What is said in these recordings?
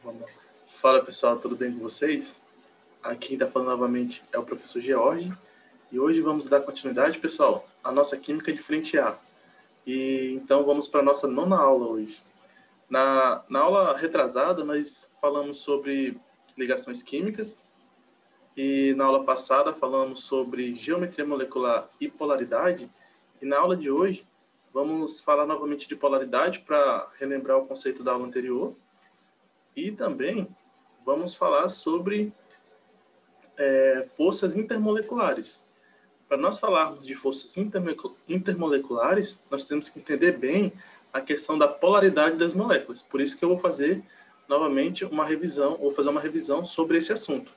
Vamos lá. Fala pessoal, tudo bem com vocês? Aqui quem está falando novamente é o professor George e hoje vamos dar continuidade, pessoal, à nossa Química de Frente A. E então vamos para a nossa nona aula hoje. Na aula retrasada nós falamos sobre ligações químicas e na aula passada falamos sobre geometria molecular e polaridade e na aula de hoje vamos falar novamente de polaridade para relembrar o conceito da aula anterior. E também vamos falar sobre forças intermoleculares. Para nós falarmos de forças intermoleculares, nós temos que entender bem a questão da polaridade das moléculas. Por isso que eu vou fazer novamente uma revisão sobre esse assunto.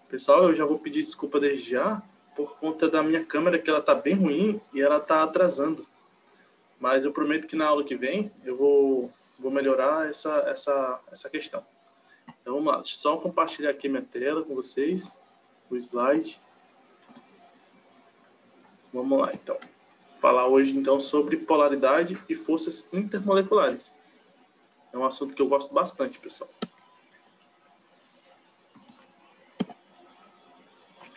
Pessoal, eu já vou pedir desculpa desde já por conta da minha câmera, que ela está bem ruim e ela está atrasando. Mas eu prometo que na aula que vem eu vou melhorar essa questão. Então vamos lá, deixa eu só compartilhar aqui minha tela com vocês, o slide. Vamos lá, então. Falar hoje, então, sobre polaridade e forças intermoleculares. É um assunto que eu gosto bastante, pessoal.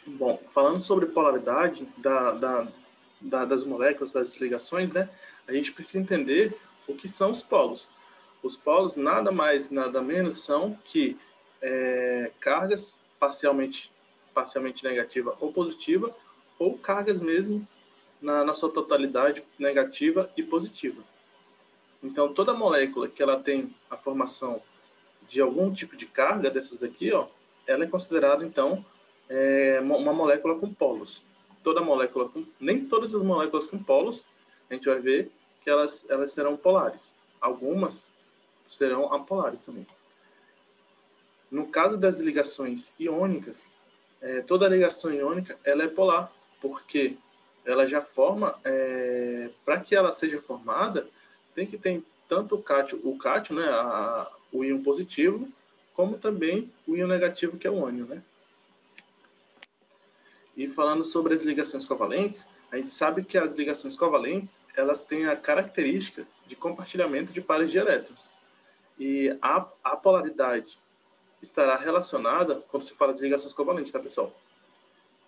Bom, falando sobre polaridade das moléculas, das ligações, né? A gente precisa entender o que são os polos. Os polos nada mais, nada menos são que cargas parcialmente negativa ou positiva, ou cargas mesmo na sua totalidade negativa e positiva. Então, toda molécula que ela tem a formação de algum tipo de carga dessas aqui, ó, ela é considerada, então, uma molécula com polos. Nem todas as moléculas com polos, a gente vai ver que elas serão polares. Algumas serão apolares também. No caso das ligações iônicas, toda ligação iônica ela é polar, porque ela já forma, para que ela seja formada, tem que ter tanto o cátion, né, o íon positivo, como também o íon negativo, que é o ânion, né? E falando sobre as ligações covalentes, a gente sabe que as ligações covalentes, elas têm a característica de compartilhamento de pares de elétrons. E a polaridade estará relacionada, quando se fala de ligações covalentes, tá, pessoal?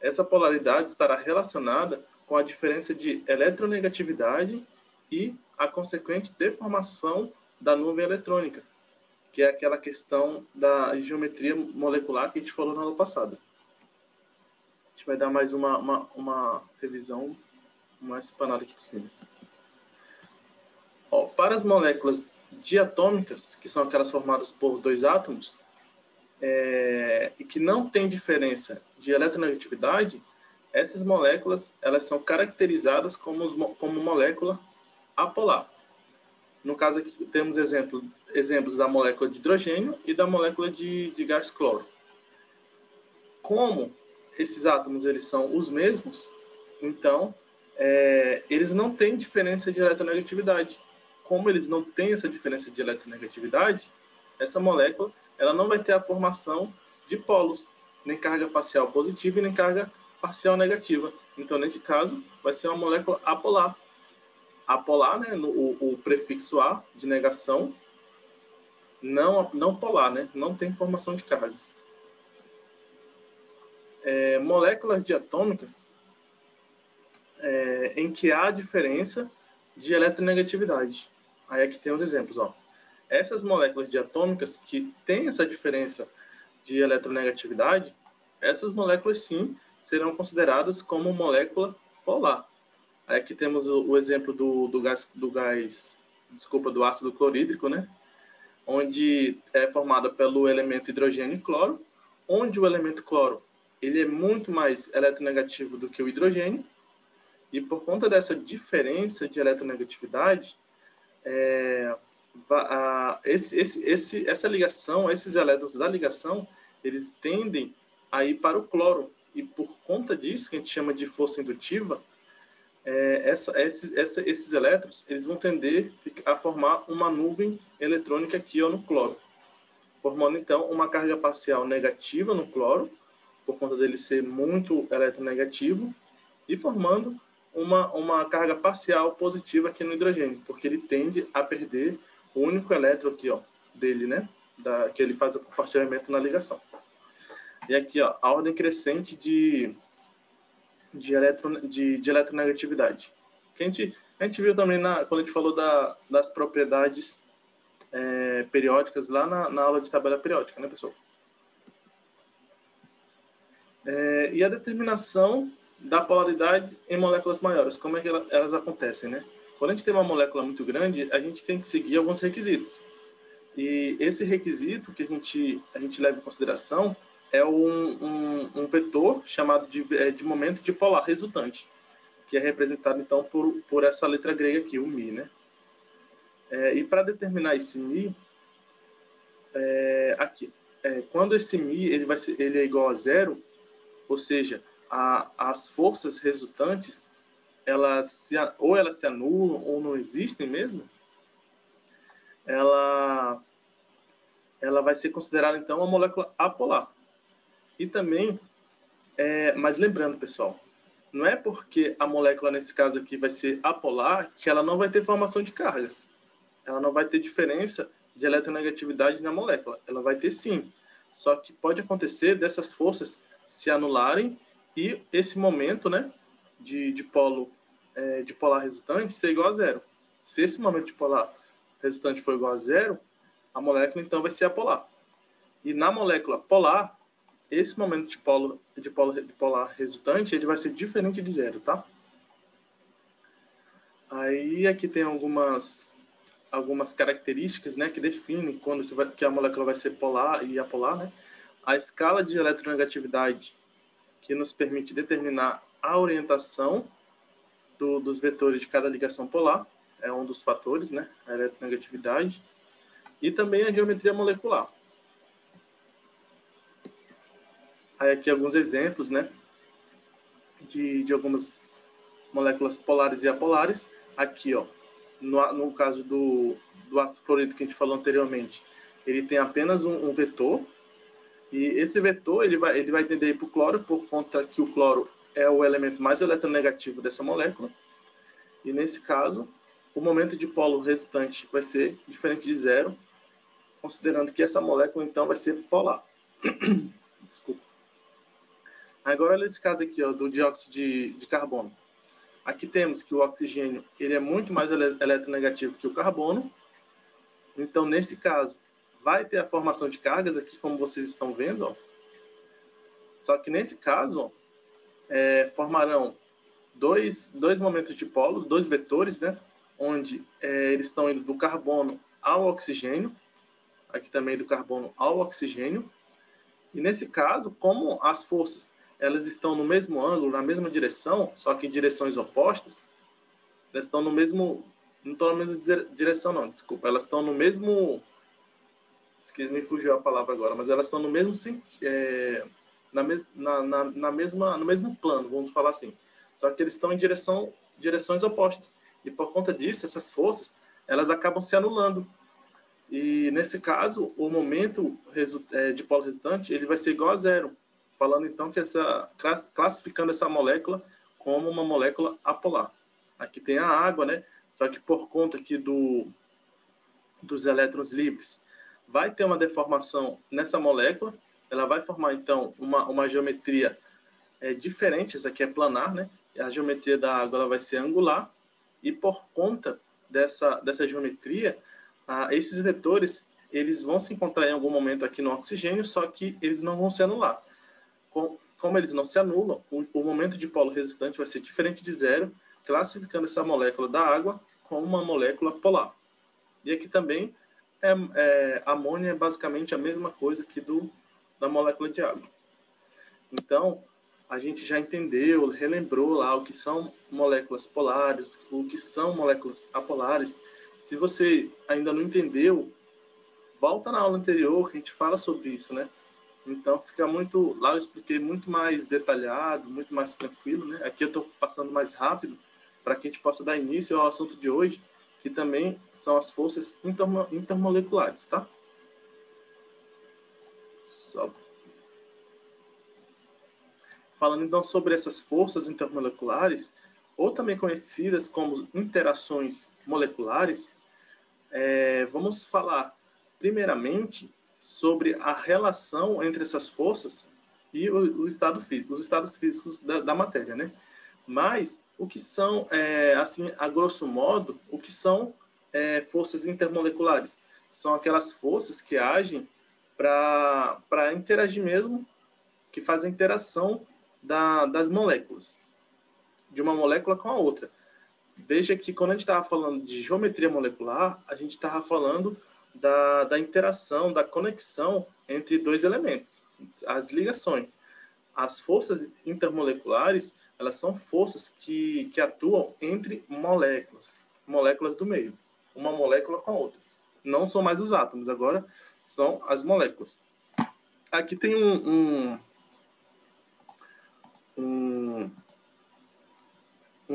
Essa polaridade estará relacionada com a diferença de eletronegatividade e a consequente deformação da nuvem eletrônica, que é aquela questão da geometria molecular que a gente falou na aula passada. A gente vai dar mais uma revisão mais espanada aqui por cima. Ó, para as moléculas diatômicas, que são aquelas formadas por dois átomos, e que não tem diferença de eletronegatividade, essas moléculas elas são caracterizadas como molécula apolar. No caso aqui temos exemplos da molécula de hidrogênio e da molécula de gás cloro. Como esses átomos eles são os mesmos, então eles não têm diferença de eletronegatividade. Como eles não têm essa diferença de eletronegatividade, essa molécula ela não vai ter a formação de polos, nem carga parcial positiva e nem carga parcial negativa. Então, nesse caso, vai ser uma molécula apolar. Apolar, né, o prefixo A de negação, não polar, né, não tem formação de cargas. Moléculas diatômicas em que há diferença de eletronegatividade. Aí aqui tem os exemplos, ó. Essas moléculas diatômicas que têm essa diferença de eletronegatividade, essas moléculas sim serão consideradas como molécula polar. Aí aqui temos o exemplo do ácido clorídrico, né? Onde é formada pelo elemento hidrogênio e cloro, onde o elemento cloro ele é muito mais eletronegativo do que o hidrogênio, e por conta dessa diferença de eletronegatividade, essa ligação, esses elétrons da ligação, eles tendem a ir para o cloro. E por conta disso, que a gente chama de força indutiva, esses elétrons eles vão tender a formar uma nuvem eletrônica aqui no cloro, formando então uma carga parcial negativa no cloro, por conta dele ser muito eletronegativo, e formando uma carga parcial positiva aqui no hidrogênio, porque ele tende a perder o único elétron aqui, ó, dele, né, que ele faz o compartilhamento na ligação. E aqui, ó, a ordem crescente de eletronegatividade. Que a gente viu também quando a gente falou das propriedades periódicas lá na aula de tabela periódica, né, pessoal? E a determinação da polaridade em moléculas maiores, como é que elas acontecem, né? Quando a gente tem uma molécula muito grande, a gente tem que seguir alguns requisitos. E esse requisito que a gente leva em consideração é um vetor chamado de momento dipolar resultante, que é representado, então, por essa letra grega aqui, o μ, né? E para determinar esse μ, aqui, quando esse μ ele é igual a zero, ou seja, as forças resultantes, ou elas se anulam ou não existem mesmo, ela vai ser considerada, então, uma molécula apolar. E também, mas lembrando, pessoal, não é porque a molécula, nesse caso aqui, vai ser apolar, que ela não vai ter formação de cargas. Ela não vai ter diferença de eletronegatividade na molécula. Ela vai ter sim. Só que pode acontecer dessas forças se anularem e esse momento, né, de polar resultante ser igual a zero. Se esse momento de polar resultante for igual a zero, a molécula, então, vai ser apolar. E na molécula polar, esse momento de polar resultante, ele vai ser diferente de zero, tá? Aí aqui tem algumas características, né, que definem quando que a molécula vai ser polar e apolar, né? A escala de eletronegatividade, que nos permite determinar a orientação dos vetores de cada ligação polar, é um dos fatores, né, a eletronegatividade, e também a geometria molecular. Aí aqui alguns exemplos, né, de algumas moléculas polares e apolares. Aqui, ó, no caso do ácido clorídrico que a gente falou anteriormente, ele tem apenas um vetor, e esse vetor ele vai tender para o cloro, por conta que o cloro é o elemento mais eletronegativo dessa molécula. E nesse caso, o momento de polo resultante vai ser diferente de zero, considerando que essa molécula, então, vai ser polar. Desculpa. Agora, nesse caso aqui, ó, do dióxido de carbono. Aqui temos que o oxigênio ele é muito mais eletronegativo que o carbono. Então, nesse caso, vai ter a formação de cargas aqui, como vocês estão vendo. Ó. Só que nesse caso, ó, formarão dois momentos de polo, dois vetores, né? Onde eles estão indo do carbono ao oxigênio. Aqui também do carbono ao oxigênio. E nesse caso, como as forças elas estão no mesmo ângulo, na mesma direção, só que em direções opostas, elas estão no mesmo... Não estão na mesma direção, não, desculpa. Elas estão no mesmo... Me fugiu a palavra agora, mas elas estão no mesmo... no mesmo plano, vamos falar assim. Só que eles estão em direções opostas. E por conta disso, essas forças, elas acabam se anulando. E nesse caso, o momento de polo resultante, ele vai ser igual a zero. Falando então que classificando essa molécula como uma molécula apolar. Aqui tem a água, né? Só que por conta aqui dos elétrons livres, vai ter uma deformação nessa molécula. Ela vai formar então uma geometria diferente. Essa aqui é planar, né? A geometria da água ela vai ser angular. E por conta dessa geometria, esses vetores eles vão se encontrar em algum momento aqui no oxigênio, só que eles não vão se anular. Como eles não se anulam, o momento de polo resultante vai ser diferente de zero, classificando essa molécula da água como uma molécula polar. E aqui também, amônia é basicamente a mesma coisa que da molécula de água. Então, a gente já entendeu, relembrou lá o que são moléculas polares, o que são moléculas apolares. Se você ainda não entendeu, volta na aula anterior, que a gente fala sobre isso, né? Então, fica muito... Lá eu expliquei muito mais detalhado, muito mais tranquilo, né? Aqui eu estou passando mais rápido para que a gente possa dar início ao assunto de hoje, que também são as forças intermoleculares, tá? Falando então sobre essas forças intermoleculares, ou também conhecidas como interações moleculares, vamos falar primeiramente sobre a relação entre essas forças e os estados físicos da matéria, né? Mas o que são, assim, a grosso modo, o que são forças intermoleculares? São aquelas forças que agem para interagir mesmo, que fazem a interação das moléculas, de uma molécula com a outra. Veja que quando a gente estava falando de geometria molecular, a gente estava falando da interação, da conexão entre dois elementos, as ligações. As forças intermoleculares, elas são forças que atuam entre moléculas do meio, uma molécula com a outra. Não são mais os átomos, agora são as moléculas. Aqui tem um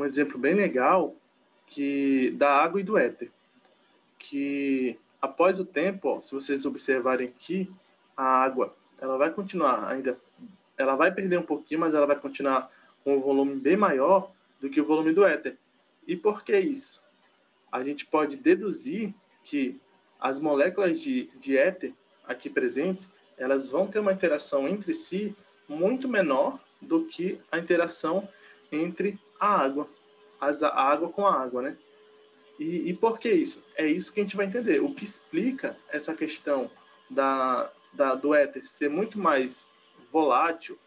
exemplo bem legal da água e do éter, que após o tempo, ó, se vocês observarem aqui, a água ela vai continuar ainda, ela vai perder um pouquinho, mas ela vai continuar com um volume bem maior do que o volume do éter. E por que isso? A gente pode deduzir que as moléculas de éter aqui presentes, elas vão ter uma interação entre si muito menor do que a interação entre a água, a água com a água, né? E por que isso? É isso que a gente vai entender. O que explica essa questão do éter ser muito mais volátil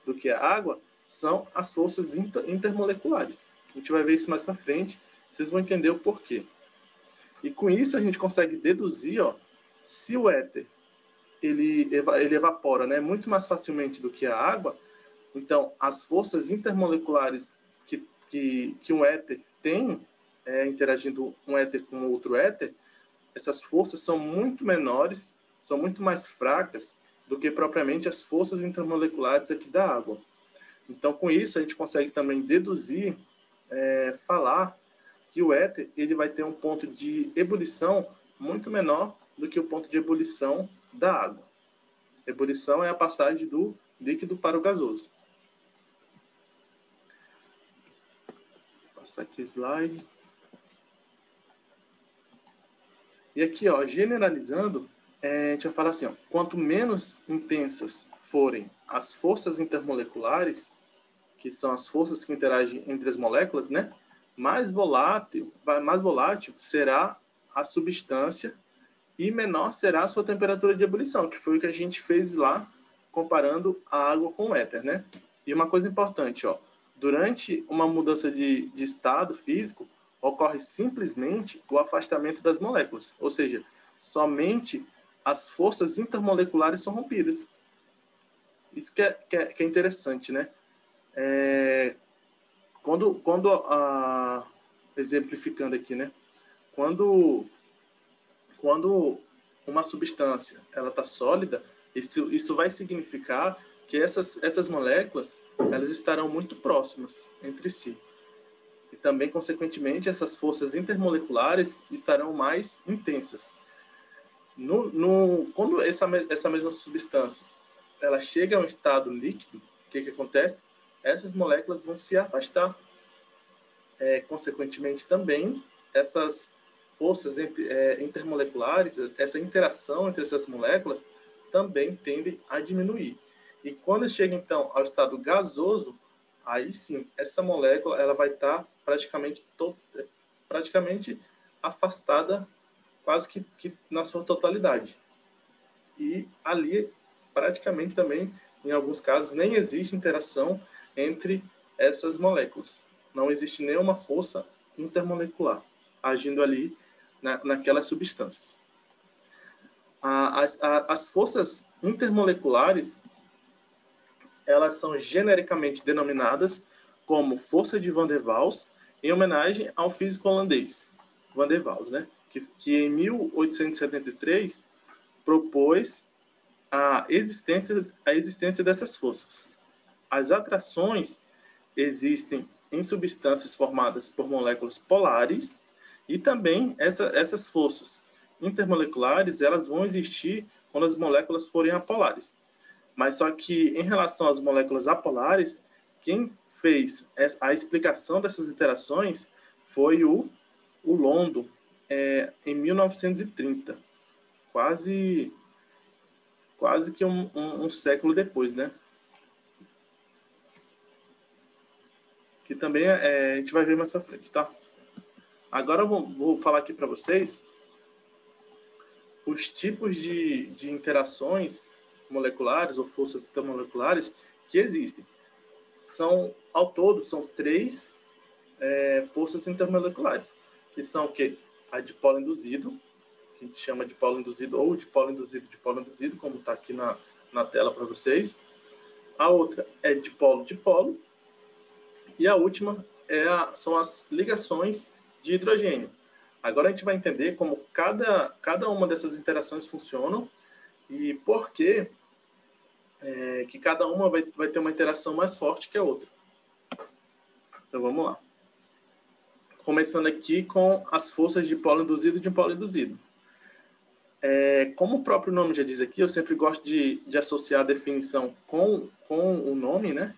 do que a água são as forças intermoleculares. A gente vai ver isso mais para frente, vocês vão entender o porquê. E com isso a gente consegue deduzir, ó, se o éter ele evapora, né, muito mais facilmente do que a água, então as forças intermoleculares que um éter tem, interagindo um éter com outro éter, essas forças são muito menores, são muito mais fracas do que propriamente as forças intermoleculares aqui da água. Então, com isso, a gente consegue também deduzir, falar que o éter ele vai ter um ponto de ebulição muito menor do que o ponto de ebulição da água. Ebulição é a passagem do líquido para o gasoso. Vou passar aqui o slide. E aqui, ó, generalizando, a gente vai falar assim, ó, quanto menos intensas forem as forças intermoleculares, que são as forças que interagem entre as moléculas, né, mais volátil será a substância e menor será a sua temperatura de ebulição, que foi o que a gente fez lá, comparando a água com o éter, né? E uma coisa importante, ó, durante uma mudança de estado físico, ocorre simplesmente o afastamento das moléculas, ou seja, somente as forças intermoleculares são rompidas. Isso que é interessante, né? Exemplificando aqui, né? Quando uma substância ela está sólida, isso vai significar que essas moléculas elas estarão muito próximas entre si. E também, consequentemente, essas forças intermoleculares estarão mais intensas. Quando essa mesma substância ela chega a um estado líquido, o que acontece? Essas moléculas vão se afastar. Consequentemente, também, essas forças intermoleculares, essa interação entre essas moléculas, também tendem a diminuir. E quando chega, então, ao estado gasoso, aí sim, essa molécula ela vai estar praticamente afastada, quase que na sua totalidade. E ali, praticamente também, em alguns casos, nem existe interação entre essas moléculas. Não existe nenhuma força intermolecular agindo ali naquelas substâncias. As forças intermoleculares, elas são genericamente denominadas como força de Van der Waals, em homenagem ao físico holandês Van der Waals, né? que em 1873 propôs a existência dessas forças. As atrações existem em substâncias formadas por moléculas polares e também essas forças intermoleculares elas vão existir quando as moléculas forem apolares. Mas só que em relação às moléculas apolares, quem fez a explicação dessas interações foi o Londo, em 1930, quase quase que um século depois, né? Que também a gente vai ver mais para frente, tá? Agora eu vou falar aqui para vocês os tipos de interações moleculares ou forças intermoleculares que existem. Ao todo, são 3 forças intermoleculares, que são o quê? A dipolo induzido, que a gente chama de polo induzido ou dipolo induzido, como está aqui na tela para vocês. A outra é dipolo-dipolo. E a última são as ligações de hidrogênio. Agora a gente vai entender como cada uma dessas interações funcionam e por que cada uma vai ter uma interação mais forte que a outra. Então vamos lá. Começando aqui com as forças de polo induzido e dipolo induzido. Como o próprio nome já diz aqui, eu sempre gosto de associar a definição com o nome, né?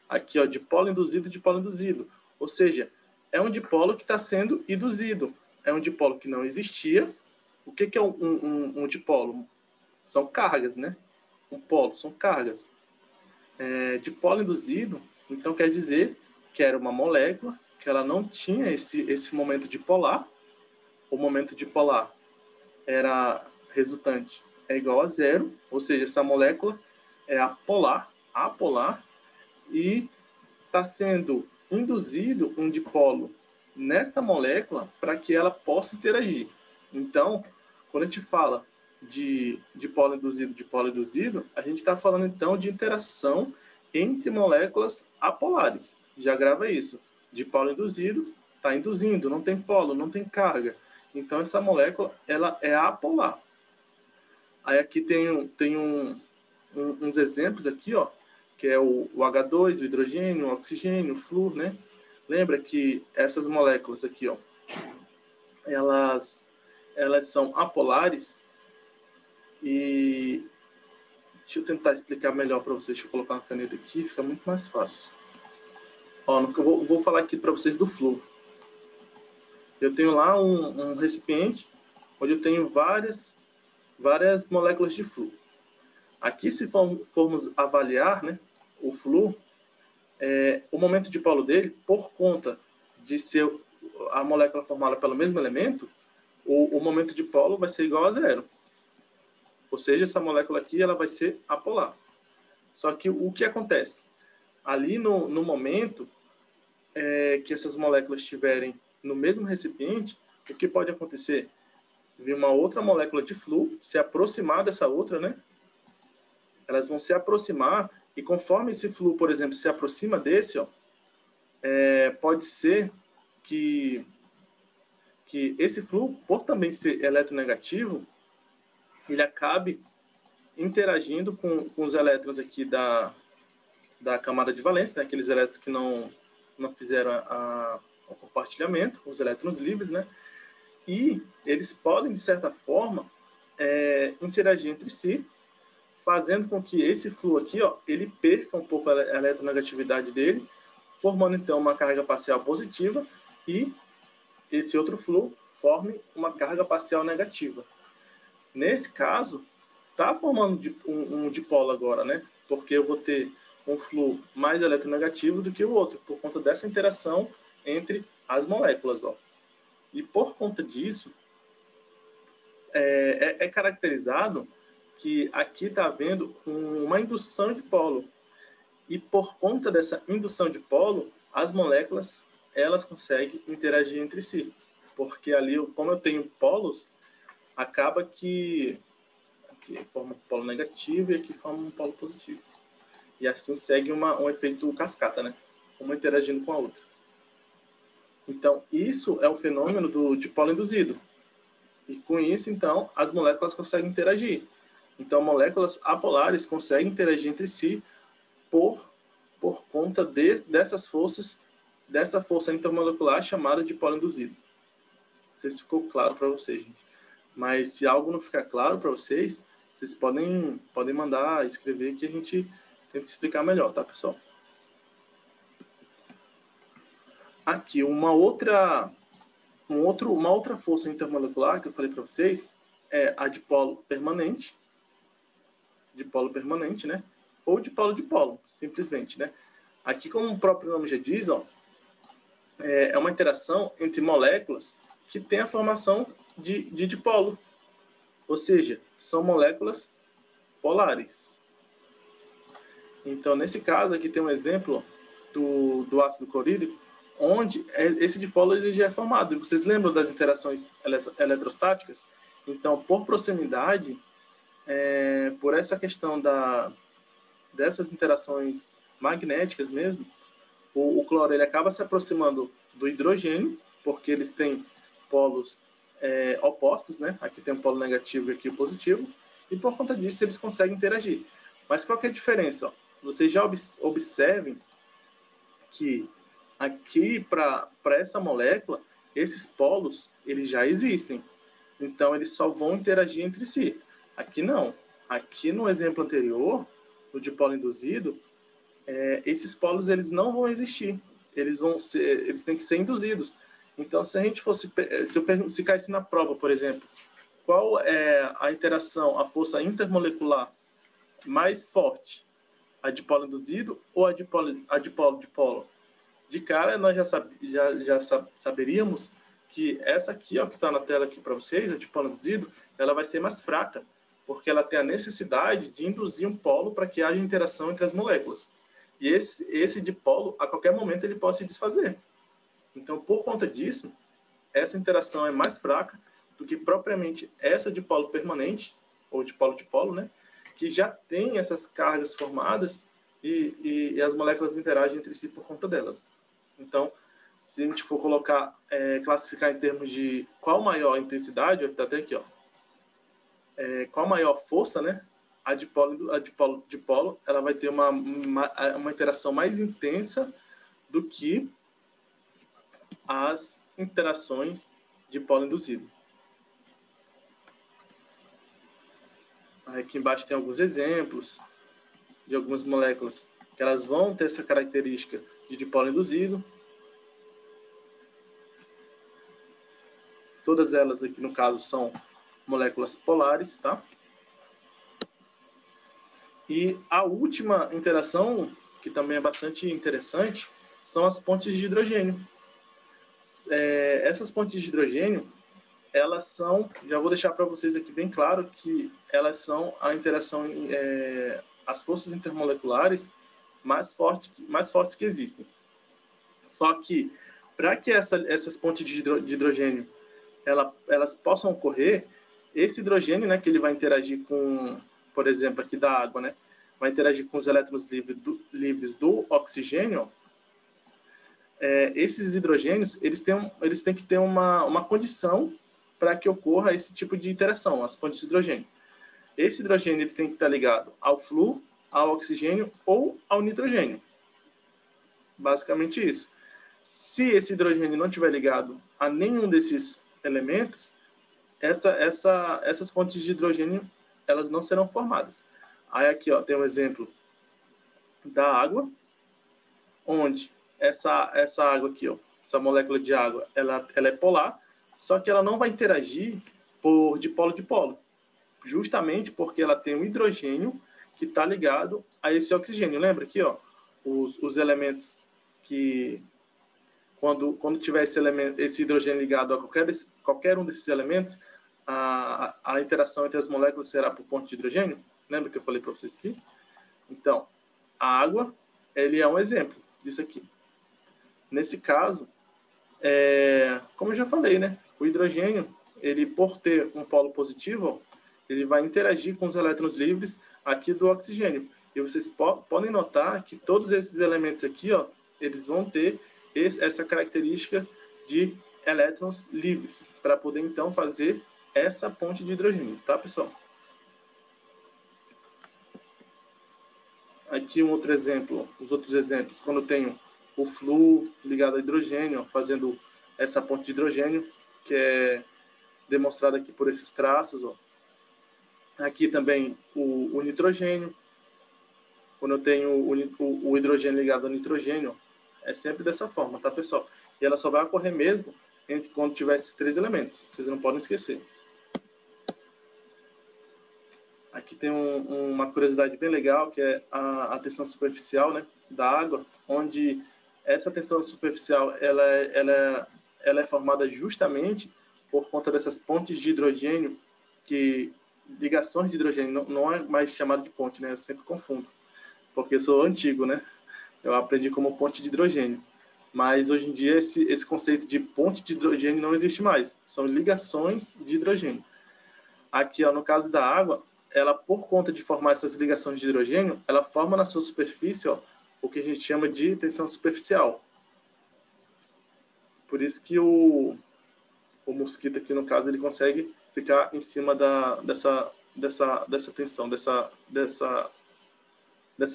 Aqui, ó, dipolo induzido e dipolo induzido. Ou seja, é um dipolo que está sendo induzido. É um dipolo que não existia. O que é um dipolo? São cargas, né? Um polo são cargas. Dipolo induzido, então quer dizer que era uma molécula que ela não tinha esse momento dipolar. O momento dipolar era resultante é igual a 0, ou seja, essa molécula é apolar, e está sendo induzido um dipolo nesta molécula para que ela possa interagir. Então, quando a gente fala de dipolo induzido, a gente está falando então de interação entre moléculas apolares. Já grava isso. Dipolo induzido está induzindo, não tem polo, não tem carga. Então, essa molécula ela é apolar. Aí aqui tem uns exemplos aqui, ó, que é o H2, o hidrogênio, o oxigênio, o flúor, né? Lembra que essas moléculas aqui, ó, elas são apolares e deixa eu tentar explicar melhor para vocês. Deixa eu colocar uma caneta aqui, fica muito mais fácil. Ó, eu vou falar aqui para vocês do flúor. Eu tenho lá um recipiente onde eu tenho várias moléculas de flúor. Aqui, se formos avaliar, né, o flúor, o momento dipolo dele, por conta de ser a molécula formada pelo mesmo elemento, o momento dipolo vai ser igual a 0. Ou seja, essa molécula aqui ela vai ser apolar. Só que o que acontece? Ali no momento que essas moléculas estiverem no mesmo recipiente, o que pode acontecer? Vir uma outra molécula de flúor, se aproximar dessa outra, né? Elas vão se aproximar e conforme esse flúor, por exemplo, se aproxima desse, ó, pode ser que esse flúor, por também ser eletronegativo, ele acabe interagindo com os elétrons aqui da camada de valência, né? Aqueles elétrons que não fizeram o compartilhamento, os elétrons livres, né? E eles podem, de certa forma, interagir entre si, fazendo com que esse flúor aqui, ó, ele perca um pouco a eletronegatividade dele, formando então uma carga parcial positiva e esse outro flúor forme uma carga parcial negativa. Nesse caso, está formando um dipolo agora, né? Porque eu vou ter um flúor mais eletronegativo do que o outro, por conta dessa interação entre as moléculas, ó. E por conta disso, é caracterizado que aqui está havendo uma indução de polo. E por conta dessa indução de polo, as moléculas elas conseguem interagir entre si. Porque ali, como eu tenho polos, acaba que aqui forma um polo negativo e aqui forma um polo positivo. E assim segue um efeito cascata, né? Uma interagindo com a outra. Então, isso é o fenômeno do dipolo induzido. E com isso, então, as moléculas conseguem interagir. Então, moléculas apolares conseguem interagir entre si por conta dessas forças, dessa força intermolecular chamada de dipolo induzido. Não sei se ficou claro para vocês, gente. Mas se algo não ficar claro para vocês, vocês podem mandar escrever que a gente tenta explicar melhor, tá, pessoal? Aqui, uma outra força intermolecular que eu falei para vocês é a dipolo permanente. dipolo permanente, né? Ou dipolo, simplesmente, né? Aqui, como o próprio nome já diz, ó, é uma interação entre moléculas que tem a formação de dipolo. Ou seja, são moléculas polares. Então, nesse caso aqui tem um exemplo do ácido clorídrico, onde esse dipolo ele já é formado. E vocês lembram das interações eletrostáticas? Então, por proximidade, por essa questão dessas interações magnéticas mesmo, o cloro ele acaba se aproximando do hidrogênio, porque eles têm polos opostos, né? Aqui tem um polo negativo e aqui o positivo, e por conta disso eles conseguem interagir. Mas qual que é a diferença? Ó? Vocês já observem que aqui, para essa molécula, esses polos eles já existem. Então, eles só vão interagir entre si. Aqui não. Aqui no exemplo anterior, no dipolo induzido, esses polos eles não vão existir. Eles têm que ser induzidos. Então, se a gente fosse, se caísse na prova, por exemplo, qual é a interação, a força intermolecular mais forte? A dipolo induzido ou a dipolo? De cara, nós já saberíamos que essa aqui, ó, que está na tela aqui para vocês, a dipolo induzido, ela vai ser mais fraca, porque ela tem a necessidade de induzir um polo para que haja interação entre as moléculas. E esse dipolo, a qualquer momento, ele pode se desfazer. Então, por conta disso, essa interação é mais fraca do que propriamente essa dipolo permanente, ou dipolo-dipolo, né? Que já tem essas cargas formadas e as moléculas interagem entre si por conta delas. Então, se a gente for colocar, classificar em termos de qual maior intensidade, está até aqui, ó, qual maior força, né? A dipolo, ela vai ter uma interação mais intensa do que as interações de polo induzido. Aqui embaixo tem alguns exemplos de algumas moléculas que elas vão ter essa característica de dipolo induzido. Todas elas aqui, no caso, são moléculas polares, tá? E a última interação, que também é bastante interessante, são as pontes de hidrogênio. Essas pontes de hidrogênio, elas são, já vou deixar para vocês aqui bem claro, que elas são a interação, as forças intermoleculares mais fortes que existem. Só que, para que essas pontes de hidrogênio elas possam ocorrer, esse hidrogênio, né, que ele vai interagir com, por exemplo, aqui da água, né, vai interagir com os elétrons livres do oxigênio, esses hidrogênios, eles têm que ter uma condição para que ocorra esse tipo de interação, as pontes de hidrogênio. Esse hidrogênio ele tem que estar ligado ao flúor, ao oxigênio ou ao nitrogênio. Basicamente isso. Se esse hidrogênio não estiver ligado a nenhum desses elementos, essas pontes de hidrogênio elas não serão formadas. Aí aqui, ó, tem um exemplo da água, onde essa água aqui, ó, essa molécula de água, ela é polar, só que ela não vai interagir por dipolo-dipolo, justamente porque ela tem um hidrogênio que está ligado a esse oxigênio. Lembra aqui, ó, os elementos que quando tiver esse hidrogênio ligado a qualquer um desses elementos, a interação entre as moléculas será por ponte de hidrogênio. Lembra que eu falei para vocês aqui? Então, a água, ele é um exemplo disso aqui. Nesse caso, como eu já falei, né? O hidrogênio, ele por ter um polo positivo, ele vai interagir com os elétrons livres aqui do oxigênio. E vocês podem notar que todos esses elementos aqui, ó, eles vão ter essa característica de elétrons livres, para poder então fazer essa ponte de hidrogênio, tá, pessoal? Aqui um outro exemplo, os outros exemplos, quando eu tenho o flúor ligado a hidrogênio, ó, fazendo essa ponte de hidrogênio, que é demonstrada aqui por esses traços, ó. Aqui também o nitrogênio, quando eu tenho o hidrogênio ligado ao nitrogênio, é sempre dessa forma, tá, pessoal? E ela só vai ocorrer mesmo quando tiver esses três elementos. Vocês não podem esquecer. Aqui tem uma curiosidade bem legal, que é a tensão superficial, né, da água, onde essa tensão superficial ela é formada justamente por conta dessas pontes de hidrogênio, que ligações de hidrogênio não é mais chamado de ponte, né? Eu sempre confundo, porque eu sou antigo, né? Eu aprendi como ponte de hidrogênio. Mas hoje em dia esse conceito de ponte de hidrogênio não existe mais. São ligações de hidrogênio. Aqui, ó, no caso da água, ela, por conta de formar essas ligações de hidrogênio, ela forma na sua superfície, ó, o que a gente chama de tensão superficial. Por isso que o mosquito aqui, no caso, ele consegue ficar em cima dessa tensão, dessa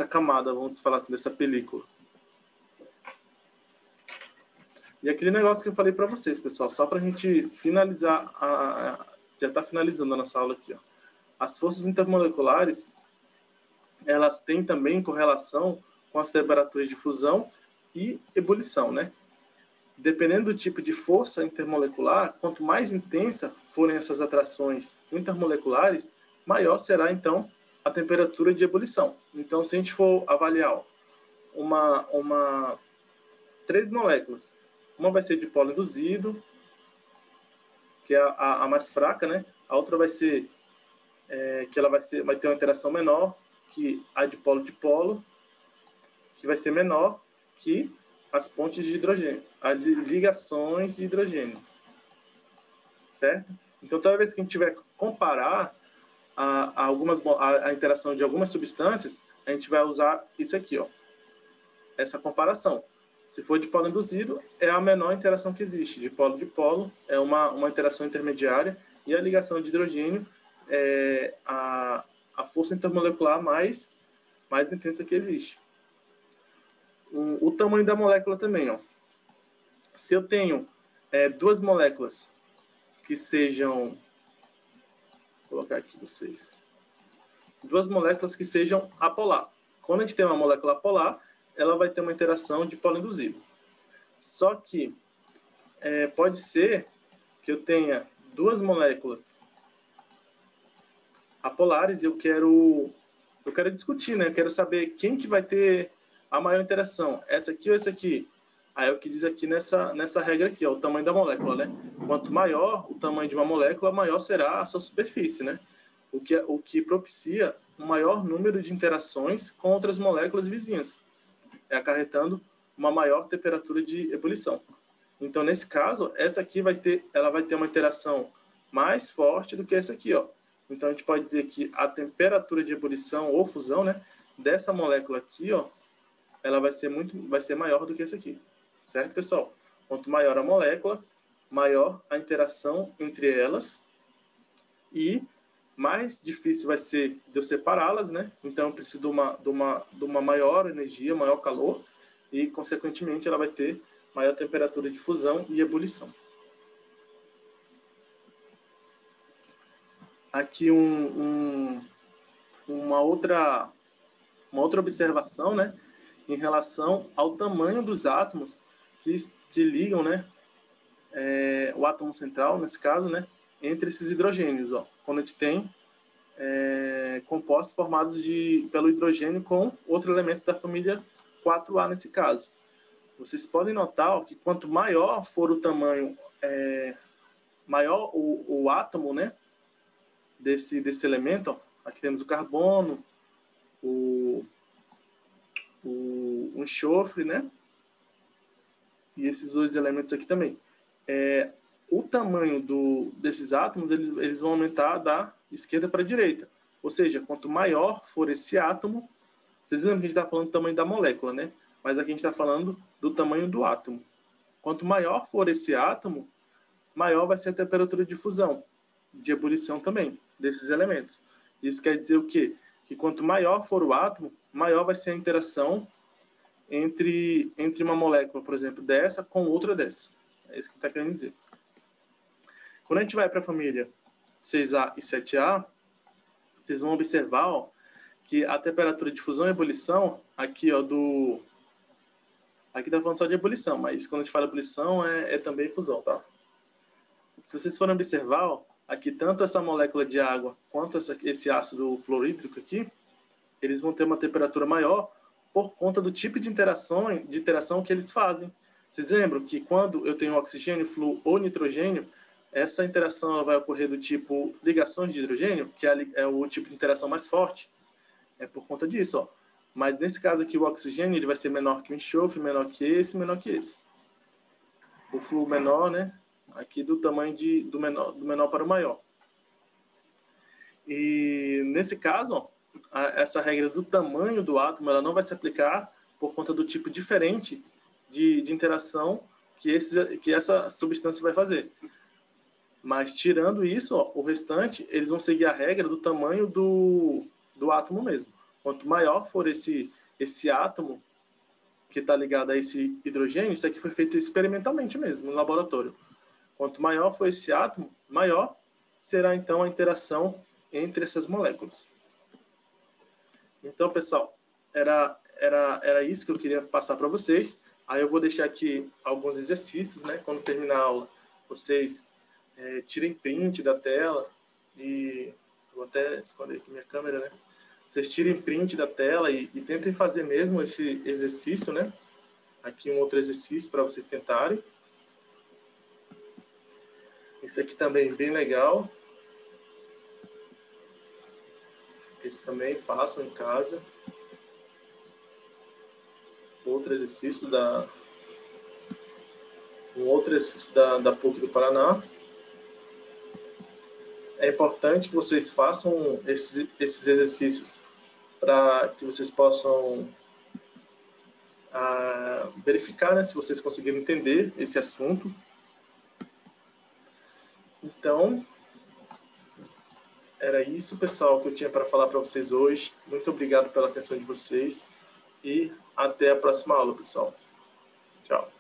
camada, vamos falar assim, dessa película. E aquele negócio que eu falei para vocês, pessoal, só para a gente finalizar, já está finalizando a nossa aula aqui, ó. As forças intermoleculares, elas têm também correlação com as temperaturas de fusão e ebulição, né? Dependendo do tipo de força intermolecular, quanto mais intensa forem essas atrações intermoleculares, maior será, então, a temperatura de ebulição. Então, se a gente for avaliar três moléculas, uma vai ser de polo induzido, que é a mais fraca, né? A outra vai ser, que ela vai ter uma interação menor que a de polo, que vai ser menor que as pontes de hidrogênio, as ligações de hidrogênio, certo? Então, toda vez que a gente tiver que comparar a interação de algumas substâncias, a gente vai usar isso aqui, ó, essa comparação. Se for de polo induzido, é a menor interação que existe. De polo é uma interação intermediária, e a ligação de hidrogênio é a força intermolecular mais intensa que existe. O tamanho da molécula também, ó. Se eu tenho duas moléculas que sejam... Vou colocar aqui para vocês. Duas moléculas que sejam apolar. Quando a gente tem uma molécula apolar, ela vai ter uma interação de polo induzido. Só que pode ser que eu tenha duas moléculas apolares e eu quero discutir, né? Eu quero saber quem que vai ter a maior interação, essa aqui ou essa aqui. Aí é o que diz aqui nessa regra aqui, ó, o tamanho da molécula, né? Quanto maior o tamanho de uma molécula, maior será a sua superfície, né? O que propicia um maior número de interações com outras moléculas vizinhas, acarretando uma maior temperatura de ebulição. Então, nesse caso, essa aqui ela vai ter uma interação mais forte do que essa aqui, ó. Então, a gente pode dizer que a temperatura de ebulição ou fusão, né, dessa molécula aqui, ó, ela vai ser maior do que essa aqui. Certo, pessoal? Quanto maior a molécula, maior a interação entre elas e mais difícil vai ser de eu separá-las, né? Então, eu preciso de uma maior energia, maior calor e, consequentemente, ela vai ter maior temperatura de fusão e ebulição. Aqui uma outra observação, né, em relação ao tamanho dos átomos que ligam, né, o átomo central, nesse caso, né, entre esses hidrogênios. Ó, quando a gente tem compostos formados pelo hidrogênio com outro elemento da família 4A, nesse caso. Vocês podem notar, ó, que quanto maior for o tamanho, maior o átomo, né, desse elemento, ó. Aqui temos o carbono, o enxofre, né? E esses dois elementos aqui também. O tamanho desses átomos, eles vão aumentar da esquerda para a direita. Ou seja, quanto maior for esse átomo, vocês lembram que a gente está falando do tamanho da molécula, né? Mas aqui a gente está falando do tamanho do átomo. Quanto maior for esse átomo, maior vai ser a temperatura de fusão, de ebulição também, desses elementos. Isso quer dizer o quê? Que quanto maior for o átomo, maior vai ser a interação entre uma molécula, por exemplo, dessa com outra dessa. É isso que está querendo dizer. Quando a gente vai para a família 6A e 7A, vocês vão observar, ó, que a temperatura de fusão e ebulição, aqui, ó, aqui está falando só de ebulição, mas quando a gente fala ebulição, é também fusão, tá? Se vocês forem observar, ó, aqui tanto essa molécula de água quanto esse ácido fluorídrico aqui, eles vão ter uma temperatura maior por conta do tipo de interação que eles fazem. Vocês lembram que quando eu tenho oxigênio, flúor ou nitrogênio, essa interação vai ocorrer do tipo ligações de hidrogênio, que é o tipo de interação mais forte. É por conta disso, ó. Mas nesse caso aqui, o oxigênio ele vai ser menor que o enxofre, menor que esse, menor que esse. O flúor menor, né? Aqui do tamanho do menor para o maior. E nesse caso, ó, essa regra do tamanho do átomo ela não vai se aplicar por conta do tipo diferente de interação que essa substância vai fazer. Mas tirando isso, ó, o restante, eles vão seguir a regra do tamanho do átomo mesmo. Quanto maior for esse átomo que está ligado a esse hidrogênio, isso aqui foi feito experimentalmente mesmo, no laboratório. Quanto maior for esse átomo, maior será então a interação entre essas moléculas. Então, pessoal, era isso que eu queria passar para vocês. Aí eu vou deixar aqui alguns exercícios, né? Quando terminar a aula, vocês tirem print da tela e vou até esconder aqui minha câmera, né? Vocês tirem print da tela e tentem fazer mesmo esse exercício, né? Aqui um outro exercício para vocês tentarem. Esse aqui também é bem legal. Esse também façam em casa. Outro exercício da PUC do Paraná. É importante que vocês façam esses exercícios para que vocês possam verificar, né, se vocês conseguiram entender esse assunto. Então, era isso, pessoal, que eu tinha para falar para vocês hoje. Muito obrigado pela atenção de vocês e até a próxima aula, pessoal. Tchau.